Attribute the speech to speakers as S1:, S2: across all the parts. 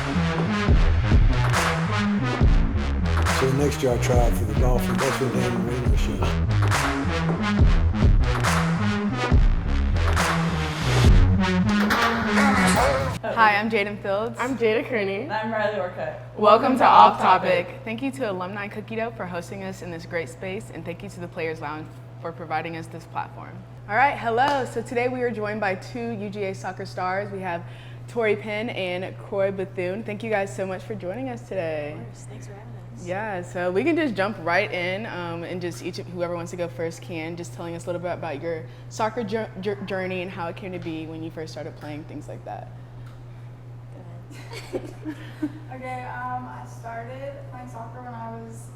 S1: So next year I try out for the Dolphins. That's what Dan Marino was showing.
S2: Hi, I'm Jaden Fields.
S3: I'm Jada Kearney.
S4: And I'm Riley Orcutt.
S2: Welcome to Off Topic. Thank you to Alumni Cookie Dough for hosting us in this great space, and thank you to the Players Lounge for providing us this platform. All right, hello. So today we are joined by two UGA soccer stars. We have Tori Penn and Croy Bethune. Thank you guys so much for joining us today.
S5: Of course. Thanks for having us.
S2: Yeah, so we can just jump right in, and just whoever wants to go first can, just telling us a little bit about your soccer journey and how it came to be when you first started playing, things like that.
S6: Okay, I started playing soccer when I was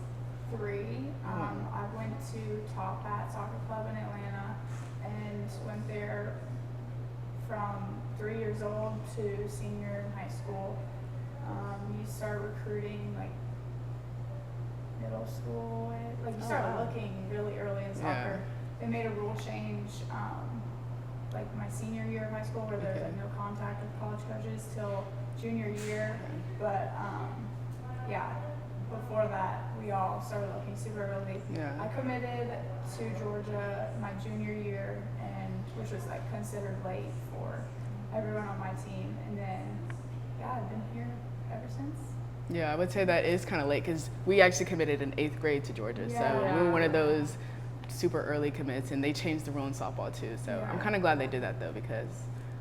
S6: 3. I went to Top Hat Soccer Club in Atlanta and went there from 3 years old to senior in high school. You start recruiting like middle school, like you start looking really early in soccer. They made a rule change like my senior year of high school where there's like no contact with college coaches till junior year, but yeah, before that we all started looking super early. I committed to Georgia my junior year, and which was like considered late for everyone on my team, and then I've been here ever since.
S2: Yeah, I would say that is kind of late because we actually committed in 8th grade to Georgia, so we were one of those super early commits, and they changed the rule in softball too. So I'm kind of glad they did that though, because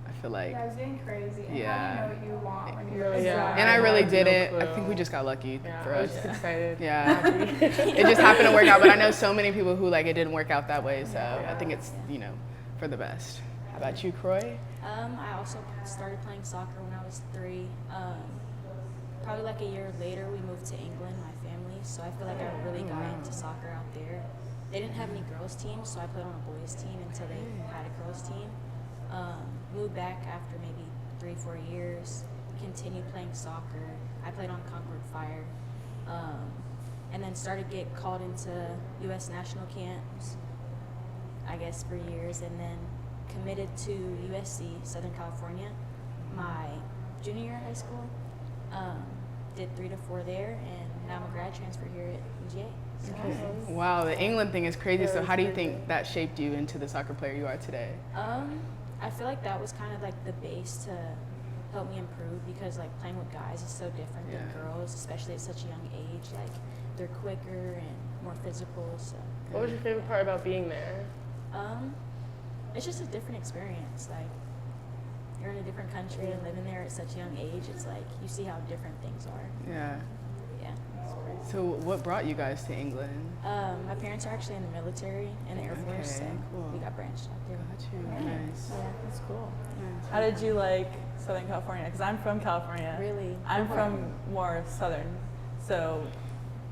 S2: I feel like
S6: it was getting crazy. And how do you know what you want when you're
S2: and I really didn't. I think we just got lucky for us.
S3: I was just excited.
S2: It just happened to work out, but I know so many people who like it didn't work out that way. So I think it's for the best. How about you, Croy?
S5: I also started playing soccer when I was 3. Probably like a year later, we moved to England, my family. So I feel like I really got into soccer out there. They didn't have any girls teams, so I played on a boys team until they had a girls team. Moved back after maybe 3-4 years, continued playing soccer. I played on Concord Fire, and then started get called into U.S. national camps, I guess for years, and then committed to USC, Southern California, my junior year of high school. Did 3 to 4 there, and now I'm a grad transfer here at UGA. So.
S2: Wow, the England thing is crazy. So how do you think that shaped you into the soccer player you are today?
S5: I feel like that was kind of like the base to help me improve, because like playing with guys is so different than girls, especially at such a young age. Like they're quicker and more physical. So.
S3: What was your favorite part about being there?
S5: It's just a different experience. Like you're in a different country and living there at such a young age. It's like you see how different things are.
S2: Yeah.
S5: Yeah.
S2: So what brought you guys to England?
S5: My parents are actually in the military, in the Air Force, so
S2: cool.
S5: we got branched out there.
S2: Got you. Nice.
S5: Yeah, that's cool.
S2: Nice.
S4: How did you like Southern California? Because I'm from California.
S5: Really?
S4: I'm from more southern, so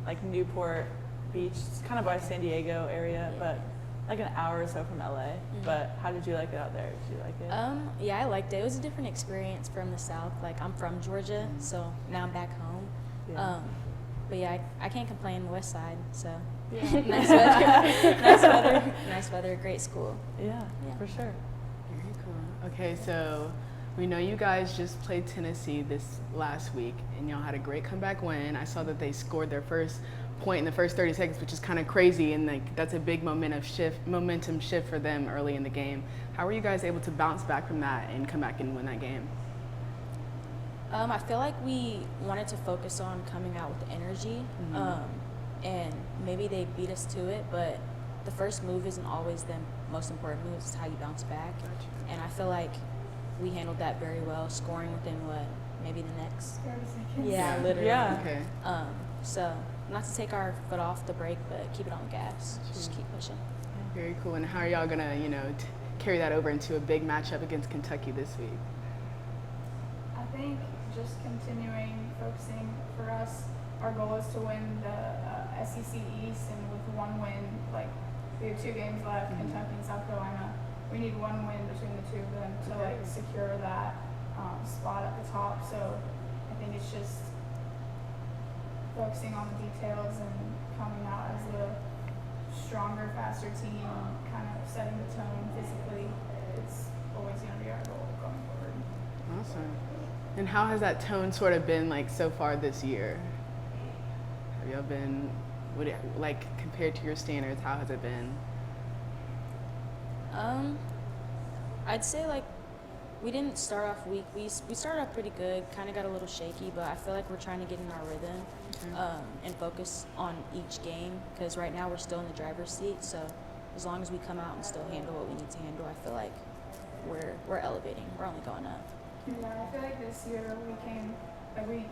S4: like Newport Beach, it's kind of by San Diego area, but like an hour or so from LA. But how did you like it out there? Did you like it?
S5: Yeah, I liked it. It was a different experience from the South. Like I'm from Georgia, so now I'm back home.
S4: Yeah.
S5: But yeah, I can't complain. West Side, so
S4: Yeah.
S5: nice weather, great school.
S4: Yeah, for sure.
S2: Very cool. Okay, so we know you guys just played Tennessee this last week, and y'all had a great comeback win. I saw that they scored their first point in the first 30 seconds, which is kind of crazy, and like that's a big momentum shift for them early in the game. How were you guys able to bounce back from that and come back and win that game?
S5: I feel like we wanted to focus on coming out with energy, and maybe they beat us to it, but the first move isn't always the most important move. It's how you bounce back.
S2: Gotcha.
S5: And I feel like we handled that very well, scoring within maybe the next
S6: 30 seconds.
S5: Yeah, literally.
S4: Yeah.
S2: Okay.
S5: So not to take our foot off the brake, but keep it on the gas. Just keep pushing.
S2: Very cool. And how are y'all gonna, carry that over into a big matchup against Kentucky this week?
S6: I think just continuing focusing for us. Our goal is to win the SEC East, and with one win, like we have 2 games left, Kentucky and South Carolina. We need one win between the 2 of them to like secure that spot at the top. So I think it's just focusing on the details and coming out as the stronger, faster team, kind of setting the tone physically. It's always going to be our goal going forward.
S2: Awesome. And how has that tone sort of been like so far this year? Have y'all been, like compared to your standards, how has it been?
S5: I'd say like we didn't start off weak. We started off pretty good. Kind of got a little shaky, but I feel like we're trying to get in our rhythm and focus on each game because right now we're still in the driver's seat. So as long as we come out and still handle what we need to handle, I feel like we're elevating. We're only going up.
S6: Yeah, I feel like this year we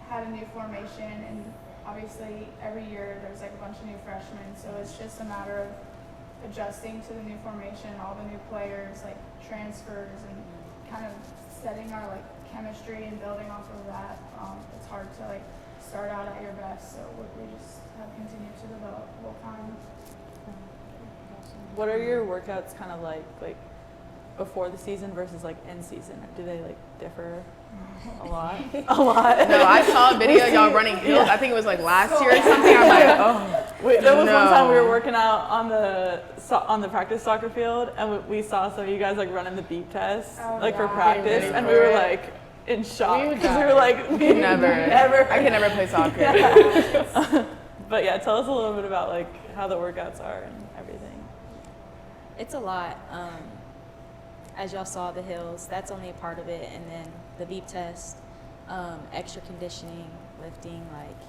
S6: had a new formation, and obviously every year there's like a bunch of new freshmen, so it's just a matter of adjusting to the new formation, all the new players, like transfers, and kind of setting our like chemistry and building off of that. It's hard to like start out at your best, so we just have continued to develop the whole time.
S4: What are your workouts kind of like before the season versus like in season? Do they like differ a lot? A lot.
S2: No, I saw a video of y'all running hills.
S4: Yeah.
S2: I think it was like last year or something. I'm like, oh.
S4: Wait, there was one time we
S2: No.
S4: were working out on the practice soccer field, and we saw some of you guys like running the beep test for
S6: yeah.
S4: practice,
S3: Getting
S4: and
S3: ready
S4: we
S3: for
S4: were
S3: it.
S4: like in shock
S3: We would
S4: because we
S3: die.
S4: were like, we
S2: Never. I can never play soccer.
S4: But yeah, tell us a little bit about like how the workouts are and everything.
S5: It's a lot. As y'all saw, the hills, that's only a part of it. And then the beep test, extra conditioning, lifting, like,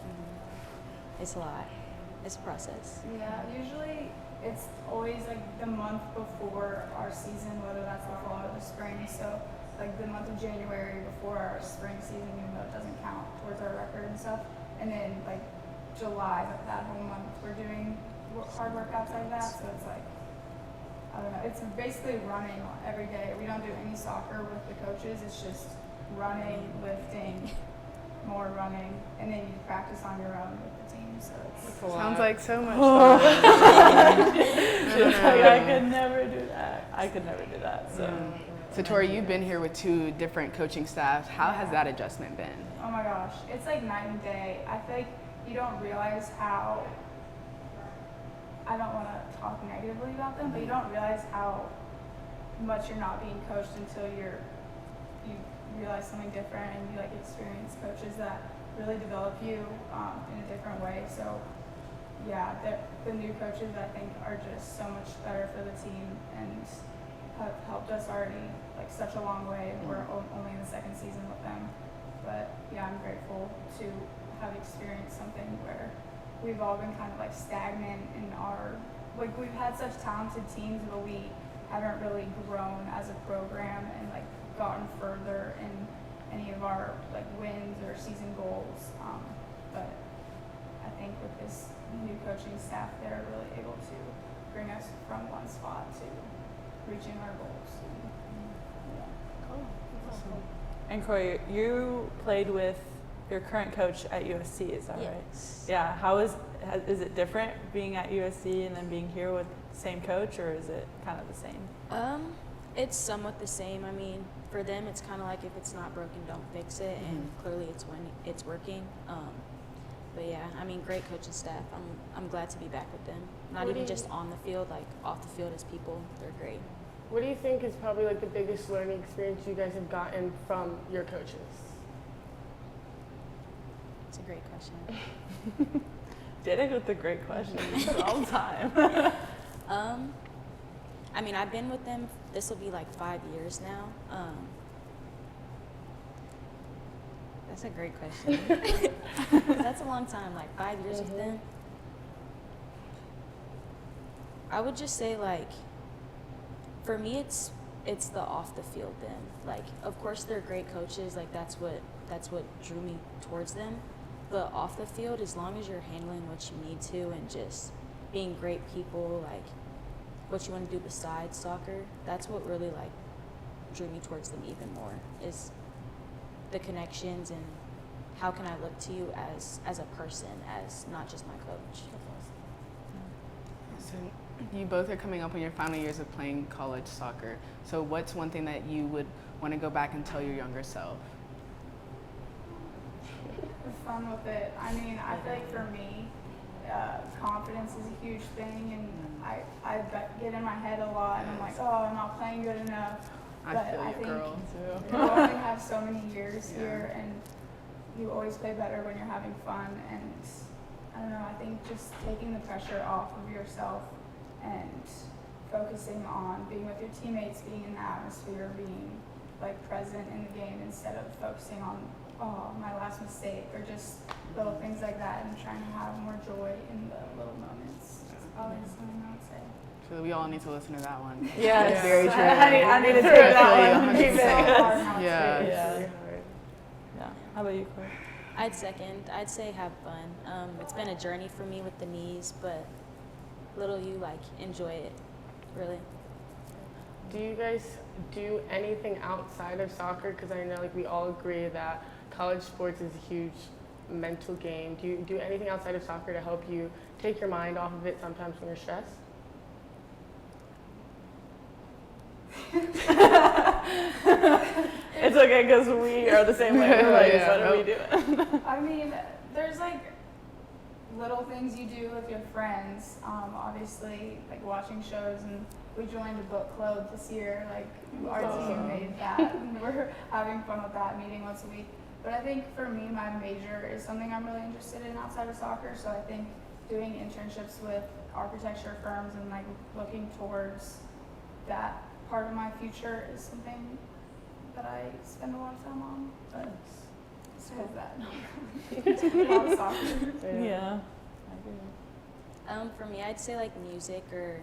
S5: it's a lot. It's a process.
S6: Yeah, usually it's always like the month before our season, whether that's the fall or the spring. So like the month of January before our spring season, even though it doesn't count towards our record and stuff. And then like July, that whole month, we're doing hard workouts like that. So it's like, I don't know, it's basically running every day. We don't do any soccer with the coaches. It's just running, lifting, more running, and then you practice on your own with the team. So it's
S2: Sounds like so much fun.
S4: She was like, I could never do that. I could never do that.
S2: So Tori, you've been here with 2 different coaching staffs. How has that adjustment been?
S6: oh my gosh, it's like night and day. I feel like you don't realize how, I don't want to talk negatively about them, but you don't realize how much you're not being coached until you realize something different, and you like experience coaches that really develop you in a different way. So yeah, the new coaches I think are just so much better for the team and have helped us already like such a long way, and we're only in the second season with them. But yeah, I'm grateful to have experienced something where we've all been kind of like stagnant in we've had such talented teams, but we haven't really grown as a program and like gotten further in any of our like wins or season goals. But I think with this new coaching staff, they're really able to bring us from one spot to reaching our goals.
S4: And Corey, you played with your current coach at USC, is that right?
S5: Yes.
S4: Yeah. Is it different being at USC and then being here with the same coach, or is it kind of the same?
S5: It's somewhat the same. I mean, for them, it's kind of like if it's not broken, don't fix it, and clearly it's working. But yeah, I mean, great coaching staff. I'm glad to be back with them. Not
S3: What do
S5: even
S3: you-
S5: just on the field, like off the field as people. They're great.
S3: What do you think is probably like the biggest learning experience you guys have gotten from your coaches?
S5: It's a great question.
S4: Did it with the great questions all the time.
S5: I mean, I've been with them. This will be like 5 years now. That's a great question. That's a long time, like 5 years with them. I would just say, like, for me, it's the off the field then. Like, of course, they're great coaches. Like, that's what drew me towards them. But off the field, as long as you're handling what you need to and just being great people, like what you want to do besides soccer, that's what really like drew me towards them even more, is the connections and how can I look to you as a person, as not just my coach.
S2: So you both are coming up on your final years of playing college soccer. So what's one thing that you would want to go back and tell your younger self?
S6: Have fun with it. I mean, I feel like for me, confidence is a huge thing, and I get in my head a lot, and I'm like, oh, I'm not playing good enough,
S2: I
S6: But
S2: feel
S6: I
S2: you,
S6: think
S2: girl.
S6: you only have so many years
S2: Yeah.
S6: here, and you always play better when you're having fun. And I don't know, I think just taking the pressure off of yourself and focusing on being with your teammates, being in the atmosphere, being like present in the game instead of focusing on, oh, my last mistake, or just little things like that, and trying to have more joy in the little moments. That's probably something I would say.
S2: So we all need to listen to that one.
S4: Yes.
S2: It's very true.
S4: I need to take
S2: I
S4: that
S2: feel you
S4: one.
S2: 100%.
S6: Yeah.
S2: Yeah.
S4: Yeah. Yeah. How about you, Corey?
S5: I'd second. I'd say have fun. It's been a journey for me with the knees, but little you like enjoy it, really.
S3: Do you guys do anything outside of soccer? Because I know like we all agree that college sports is a huge mental game. Do you do anything outside of soccer to help you take your mind off of it sometimes when you're stressed?
S4: It's okay because we are the same way. We're like,
S2: Yeah.
S4: what are we doing?
S6: I mean, there's like little things you do with your friends. Obviously, like watching shows, and we joined a book club this year. Like our team made that, and we're having fun with that, meeting once a week. But I think for me, my major is something I'm really interested in outside of soccer. So I think doing internships with architecture firms and like looking towards that part of my future is something that I spend a lot of time on. But besides that, a lot of soccer.
S4: Yeah. I agree.
S5: For me, I'd say like music, or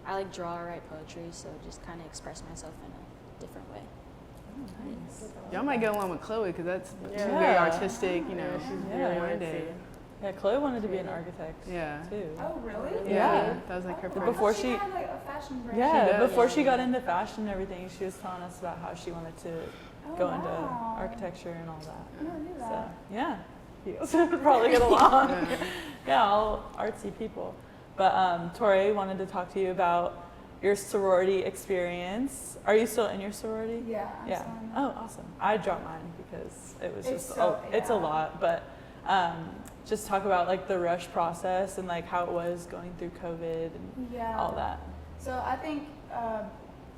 S5: I like draw or write poetry, so just kind of express myself in a different way.
S4: Nice.
S2: Y'all might get along with Chloe because that's she's
S3: Yeah.
S2: very artistic, you know.
S3: Yeah, she's
S4: Yeah.
S3: really
S2: minded.
S3: artsy.
S4: Yeah, Chloe wanted to be an architect
S2: Yeah.
S4: too.
S6: Oh, really?
S2: Yeah, that was like her
S6: Oh,
S2: first.
S4: Before
S6: she
S4: she-
S6: had like a fashion brand.
S4: Yeah,
S2: does.
S4: before she got into fashion and everything, she was telling us about how she wanted to
S6: Oh,
S4: go into
S6: wow.
S4: architecture and all that.
S6: I never knew
S4: So,
S6: that.
S4: yeah, you guys would probably get along.
S2: Yeah.
S4: Yeah, all artsy people. But Tori wanted to talk to you about your sorority experience. Are you still in your sorority?
S6: Yeah. I'm
S4: Yeah.
S6: still in that.
S4: Oh, awesome. I dropped mine because it was
S6: It's
S4: just
S6: so-
S4: it's a
S6: yeah.
S4: lot. But just talk about like the rush process and like how it was going through COVID and
S6: Yeah.
S4: all that.
S6: So I think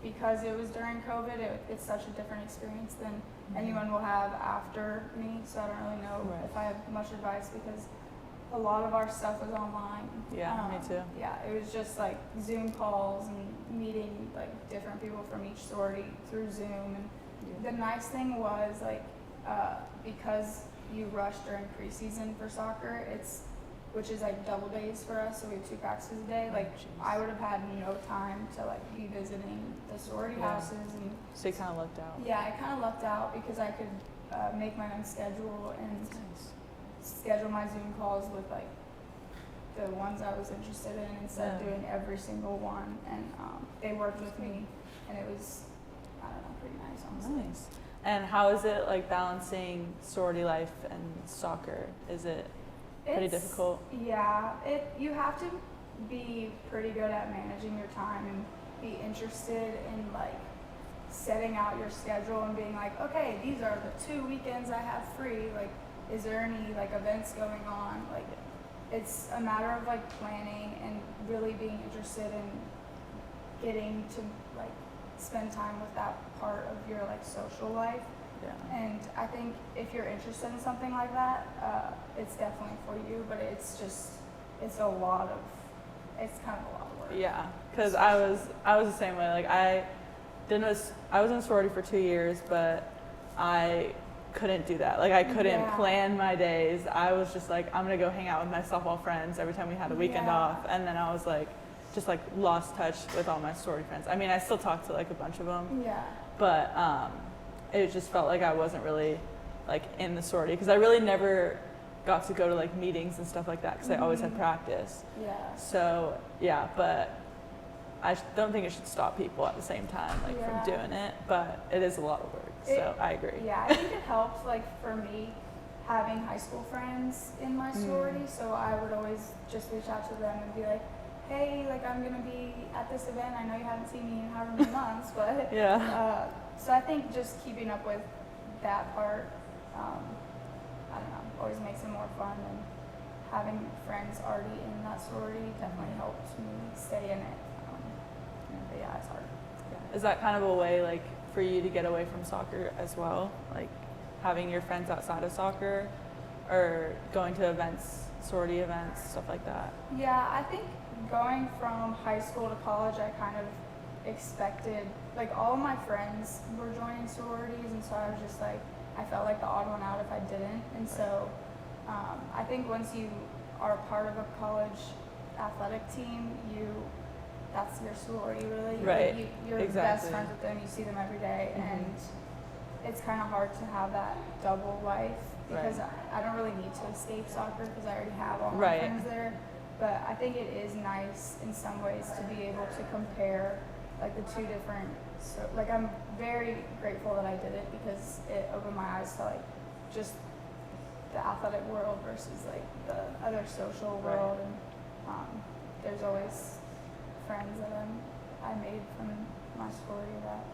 S6: because it was during COVID, it's such a different experience than anyone will have after me. So I don't really know
S4: Right.
S6: if I have much advice because a lot of our stuff was online.
S4: Yeah, me too.
S6: Yeah, it was just like Zoom calls and meeting like different people from each sorority through Zoom. And the nice thing was like because you rush during preseason for soccer, which is like double days for us, so we have 2 practices a day. Like I would have had no time to like be visiting the sorority
S4: Yeah.
S6: houses, and
S4: So you kind of lucked out.
S6: yeah, I kind of lucked out because I could make my own schedule and schedule my Zoom calls with like the ones I was interested in instead of
S4: Yeah.
S6: doing every single one. And they worked with me, and it was, I don't know, pretty nice, honestly.
S4: Nice. And how is it like balancing sorority life and soccer? Is it pretty
S6: It's-
S4: difficult?
S6: Yeah, you have to be pretty good at managing your time and be interested in like setting out your schedule and being like, okay, these are the 2 weekends I have free. Like, is there any like events going on? Like, it's a matter of like planning and really being interested in getting to like spend time with that part of your like social life.
S4: Yeah.
S6: And I think if you're interested in something like that, it's definitely for you. But it's kind of a lot of work.
S4: Yeah, because I was the same way. Like I was in sorority for 2 years, but I couldn't do that. Like I couldn't
S6: Yeah.
S4: plan my days. I was just like, I'm gonna go hang out with my softball friends every time we had a weekend
S6: Yeah.
S4: off, and then I was like, just like lost touch with all my sorority friends. I mean, I still talk to like a bunch of them,
S6: Yeah.
S4: but it just felt like I wasn't really like in the sorority because I really never got to go to like meetings and stuff like that because I always had practice.
S6: Yeah.
S4: So yeah, but I don't think it should stop people at the same time like
S6: Yeah.
S4: from doing it, but it is a lot of work. So I agree.
S6: Yeah, I think it helped, like, for me, having high school friends in my sorority. So I would always just reach out to them and be like, hey, like, I'm going to be at this event. I know you haven't seen me in however many months, but
S4: Yeah.
S6: so I think just keeping up with that part, I don't know, always makes it more fun. And having friends already in that sorority definitely helped me stay in it. But yeah, it's hard.
S4: Is that kind of a way like for you to get away from soccer as well? Like having your friends outside of soccer or going to events, sorority events, stuff like that?
S6: Yeah, I think going from high school to college, I kind of expected, like all of my friends were joining sororities, and so I was just like, I felt like the odd one out if I didn't. And so I think once you are part of a college athletic team, that's your sorority really.
S4: Right.
S6: You're best friends with them, you see them every day, and it's kind of hard to have that double life because I don't really need to escape soccer because I already have all my friends there. But I think it is nice in some ways to be able to compare like the two different. So like I'm very grateful that I did it because it opened my eyes to like just the athletic world versus like the other social world, and there's always friends that I made from my sorority that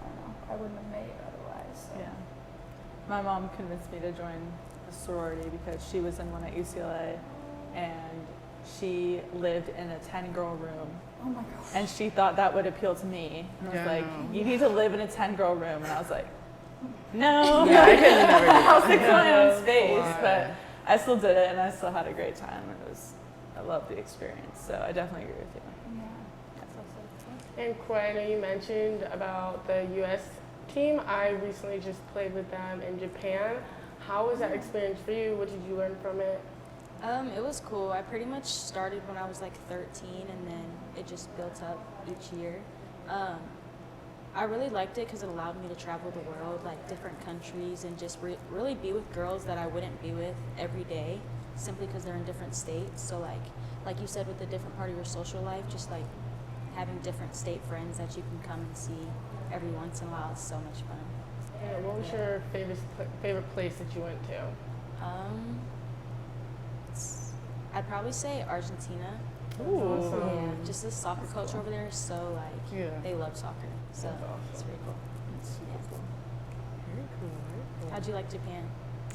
S6: I don't know I wouldn't have made otherwise. So.
S4: Yeah. My mom convinced me to join a sorority because she was in one at UCLA and she lived in a 10-girl room.
S6: Oh my gosh.
S4: And she thought that would appeal to me. And I was like, you need to live in a 10-girl room. And I was like, no.
S2: Yeah, I could never do that.
S4: I'll stick to my own space. But I still did it and I still had a great time. I loved the experience. So I definitely agree with you.
S6: Yeah.
S4: That's also
S3: And Koi, I know you mentioned about the U.S. team. I recently just played with them in Japan. How was that experience for you? What did you learn from it?
S5: It was cool. I pretty much started when I was like 13, and then it just built up each year. I really liked it because it allowed me to travel the world, like different countries, and just really be with girls that I wouldn't be with every day, simply because they're in different states. So like you said, with a different part of your social life, just like having different state friends that you can come and see every once in a while is so much fun.
S3: And what was your favorite place that you went to?
S5: I'd probably say Argentina.
S3: Ooh. Awesome.
S5: Yeah, just the soccer culture over there is so they love soccer, so it's pretty cool.
S3: Very cool.
S5: How'd you like Japan?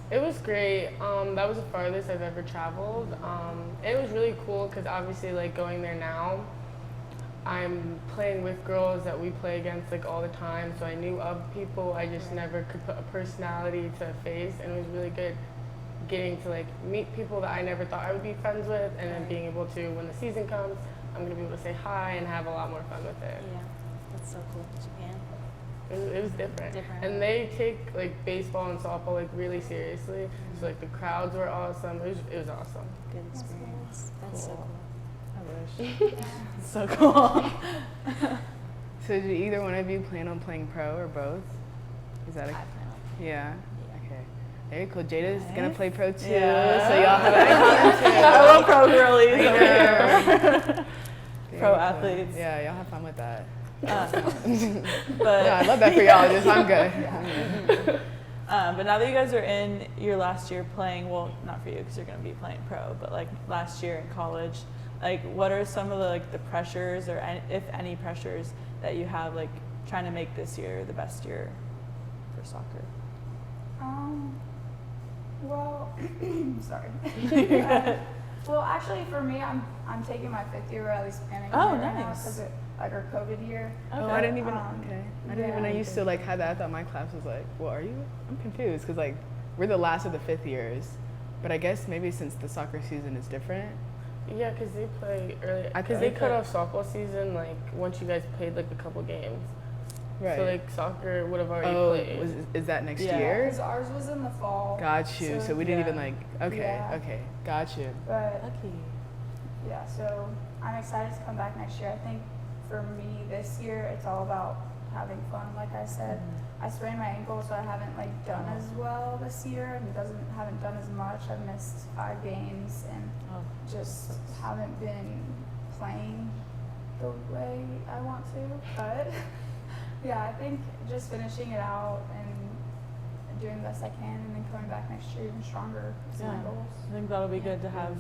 S3: It was great. That was the farthest I've ever traveled. It was really cool because obviously, like going there now, I'm playing with girls that we play against like all the time. So I knew of people. I just never could put a personality to a face, and it was really good getting to like meet people that I never thought I would be friends with, and then being able to, when the season comes, I'm gonna be able to say hi and have a lot more fun with it.
S5: Yeah, that's so cool. Japan.
S3: It was different. And they take like baseball and softball like really seriously. So like the crowds were awesome. It was awesome.
S5: Good experience. That's so cool.
S4: I wish. So cool.
S2: So did either one of you plan on playing pro or both? Is that yeah? Okay. Very cool. Jada's gonna play pro too,
S4: Yeah.
S2: so y'all have an icon too.
S4: I love pro girlies over here. Pro athletes.
S2: Yeah, y'all have fun with that.
S4: But
S2: I love that for y'all. I'm good.
S4: but now that you guys are in your last year playing, well, not for you because you're going to be playing pro, but like last year in college, like what are some of the pressures or if any pressures that you have like trying to make this year the best year for soccer?
S6: Well, sorry. Well, actually, for me, I'm taking my 5th year, or at least planning on it right now because like our COVID year.
S2: Oh, I didn't even. I didn't even know you still like had that. I thought my class was like, well, are you? I'm confused because like we're the last of the 5th years, but I guess maybe since the soccer season is different.
S3: Yeah, because they play early. Because they cut off softball season like once you guys played like a couple games.
S2: Right.
S3: So like soccer would have already played.
S2: Is that next year?
S6: Because ours was in the fall.
S2: Got you. So we didn't even like. Okay.
S6: Yeah.
S2: Okay. Got you.
S6: But
S4: Lucky.
S6: yeah, so I'm excited to come back next year. I think for me this year, it's all about having fun. Like I said, I sprained my ankle, so I haven't like done as well this year, and haven't done as much. I've missed 5 games and just haven't been playing the way I want to. But yeah, I think just finishing it out and doing the best I can, and then coming back next year even stronger is my goals.
S4: I think that'll be good to have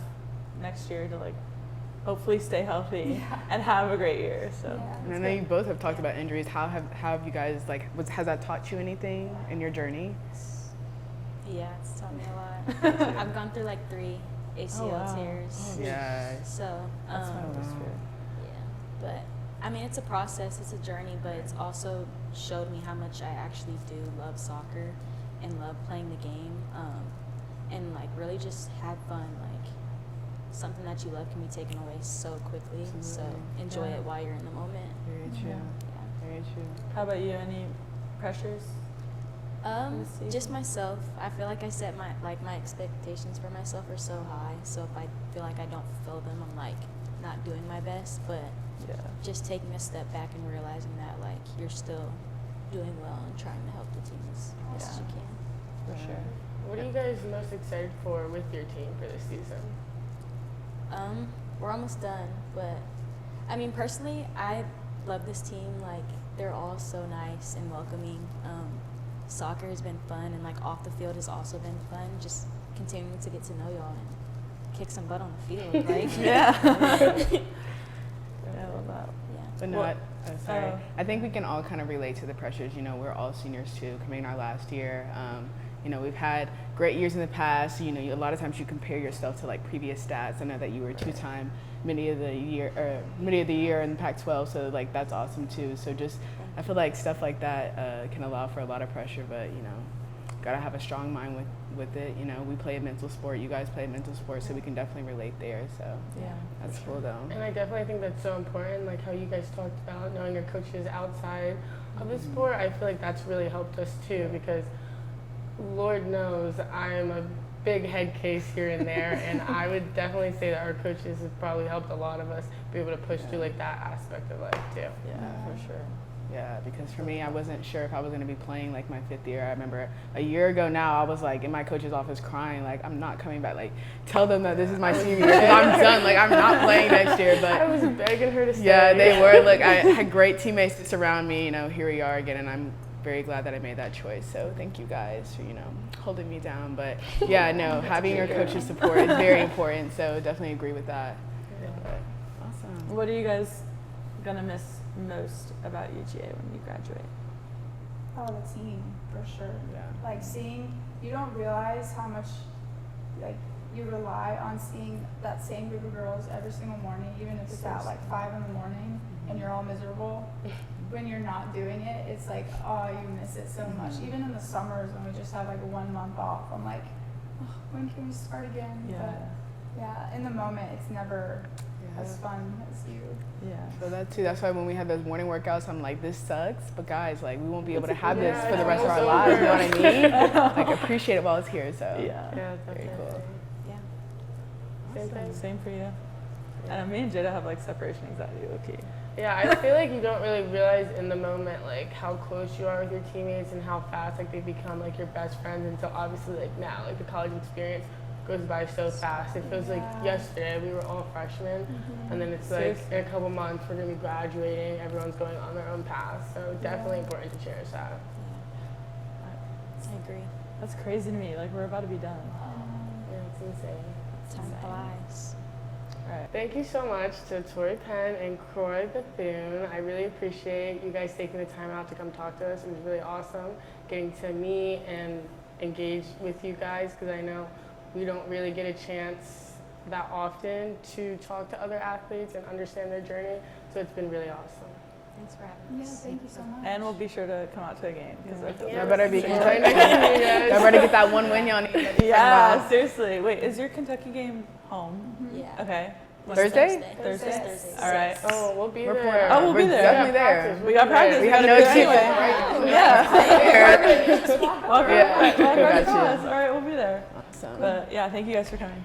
S4: next year to like hopefully stay healthy and have a great year. So
S2: and I know you both have talked about injuries. How have you guys has that taught you anything in your journey?
S5: Yeah, it's taught me a lot. I've gone through like 3 ACL tears.
S2: Yeah.
S5: So
S4: that's what I was fearing.
S5: yeah, but I mean it's a process, it's a journey, but it's also showed me how much I actually do love soccer and love playing the game, and like really just have fun. Like something that you love can be taken away so quickly. So enjoy it while you're in the moment.
S2: Very true.
S5: Yeah.
S2: Very true.
S4: How about you? Any pressures? this season?
S5: Just myself. I feel like I set my expectations for myself are so high. So if I feel like I don't fulfill them, I'm like not doing my best. But
S4: Yeah.
S5: just taking a step back and realizing that like you're still doing well and trying to help the team as best as you can.
S4: For sure.
S3: What are you guys most excited for with your team for this season?
S5: We're almost done, but I mean personally, I love this team. Like they're all so nice and welcoming. Soccer has been fun, and like off the field has also been fun. Just continuing to get to know y'all and kick some butt on the field. Like
S4: Yeah. I love that.
S5: yeah.
S2: But no,
S4: What-
S2: sorry.
S4: oh.
S2: I think we can all kind of relate to the pressures. You know, we're all seniors too, coming in our last year. You know, we've had great years in the past. You know, a lot of times you compare yourself to like previous stats. I know that you were two-time many of the year in the Pac-12, so like that's awesome too. So just, I feel like stuff like that can allow for a lot of pressure, but you know, gotta have a strong mind with it. You know, we play a mental sport. You guys play a mental sport, so we can definitely relate there. So
S4: Yeah.
S2: that's cool though.
S3: And I definitely think that's so important, like how you guys talked about knowing your coaches outside of the sport. I feel like that's really helped us too, because Lord knows I am a big head case here and there, and I would definitely say that our coaches have probably helped a lot of us be able to push through like that aspect of life too.
S4: Yeah, for sure.
S2: Yeah, because for me, I wasn't sure if I was going to be playing like my 5th year. I remember a year ago now, I was like in my coach's office crying, like, I'm not coming back. Like, tell them that this is my senior year, 'cause I'm done. Like, I'm not playing next year. But
S3: I was begging her to stay.
S2: yeah, they were. Like, I had great teammates to surround me. You know, here we are again, and I'm very glad that I made that choice. So thank you guys for, you know, holding me down. But yeah, no, having your coach's support is very important. So definitely agree with that. But awesome.
S4: What are you guys gonna miss most about UGA when you graduate?
S6: Oh, the team, for sure.
S2: Yeah.
S6: Like you don't realize how much, like, you rely on seeing that same group of girls every single morning, even if it's at like 5 in the morning and you're all miserable. When you're not doing it, it's like, oh, you miss it so much. Even in the summers when we just have like 1 month off, I'm like, oh, when can we start again?
S4: Yeah.
S6: But yeah, in the moment, it's never as fun as you.
S4: Yeah.
S2: So that too. That's why when we have those morning workouts, I'm like, this sucks, but guys, like, we won't be able to have this for the rest of our
S3: it's
S2: lives. You know
S3: over.
S2: what I mean? Like, appreciate it while it's here. So
S4: Yeah.
S3: Yeah,
S2: very
S3: definitely.
S2: cool.
S5: Yeah.
S3: Same thing.
S4: Same for you. And me and Jada have like separation anxiety, okay.
S3: Yeah, I feel like you don't really realize in the moment like how close you are with your teammates and how fast like they become like your best friends until obviously like now like the college experience goes by so fast. It feels like yesterday we were all freshmen and then it's like in a couple months we're gonna be graduating, everyone's going on their own path. So definitely important to cherish that.
S5: I agree.
S4: That's crazy to me. Like we're about to be done.
S3: Yeah, it's insane.
S5: Time flies.
S4: All right.
S3: Thank you so much to Tori Penn and Croy Bethune. I really appreciate you guys taking the time out to come talk to us. It was really awesome getting to meet and engage with you guys because I know we don't really get a chance that often to talk to other athletes and understand their journey. So it's been really awesome.
S5: Thanks for having
S6: Yeah,
S5: us.
S6: thank you so much.
S4: And we'll be sure to come out to a game because
S2: Y'all better be
S3: right next to you guys.
S2: Y'all better get that one win y'all need.
S4: Yeah, seriously. Wait, is your Kentucky game home?
S5: Yeah.
S4: Okay.
S2: Thursday?
S5: Thursday.
S4: All right.
S3: Oh, we'll be
S2: We're
S3: there.
S4: Oh, we'll be
S2: We're
S4: there.
S2: definitely
S3: Yeah,
S2: there.
S3: practice.
S4: We got practice.
S2: We
S4: We
S2: have
S4: gotta
S2: no
S4: do it
S2: excuse.
S4: anyway. Yeah. Walk
S2: Yeah.
S4: right
S2: Got you.
S4: across. All right, we'll be there.
S2: Awesome.
S4: But yeah, thank you guys for coming.